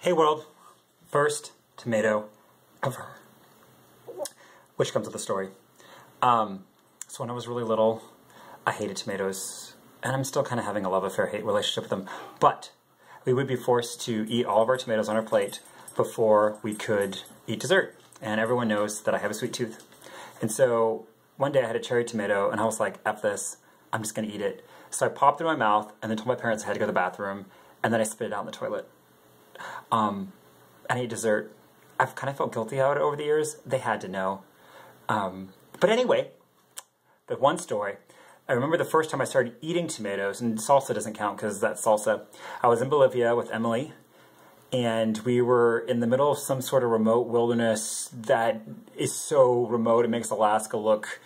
Hey world, first tomato ever, which comes with a story. So when I was really little, I hated tomatoes, and I'm still kind of having a love affair hate relationship with them, but we would be forced to eat all of our tomatoes on our plate before we could eat dessert, and everyone knows that I have a sweet tooth. And so one day I had a cherry tomato, and I was like, F this, I'm just gonna eat it. So I popped it in my mouth, and then told my parents I had to go to the bathroom, and then I spit it out in the toilet. I ate dessert. I've kind of felt guilty about it over the years. They had to know. But anyway, the one story, I remember the first time I started eating tomatoes, and salsa doesn't count because that's salsa. I was in Bolivia with Emily, and we were in the middle of some sort of remote wilderness that is so remote it makes Alaska look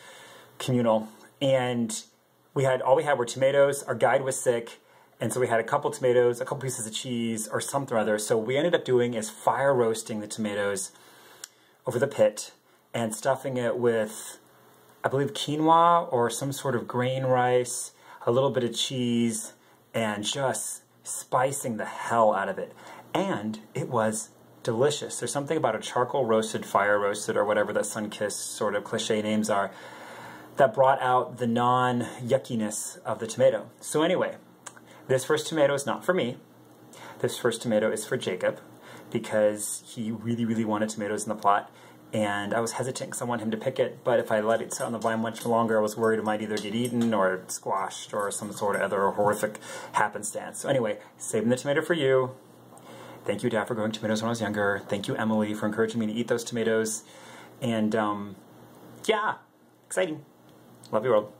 communal. And all we had were tomatoes. Our guide was sick. And so we had a couple tomatoes, a couple pieces of cheese, or something or other. So what we ended up doing is fire roasting the tomatoes over the pit and stuffing it with, I believe, quinoa or some sort of grain rice, a little bit of cheese, and just spicing the hell out of it. And it was delicious. There's something about a charcoal roasted, fire roasted, or whatever that sun-kissed sort of cliche names are, that brought out the non-yuckiness of the tomato. So anyway, this first tomato is not for me. This first tomato is for Jacob because he really, really wanted tomatoes in the plot, and I was hesitant because I wanted him to pick it, but if I let it sit on the vine much longer, I was worried it might either get eaten or squashed or some sort of other horrific happenstance. So anyway, saving the tomato for you. Thank you, Dad, for growing tomatoes when I was younger. Thank you, Emily, for encouraging me to eat those tomatoes. And yeah, exciting. Love you, world.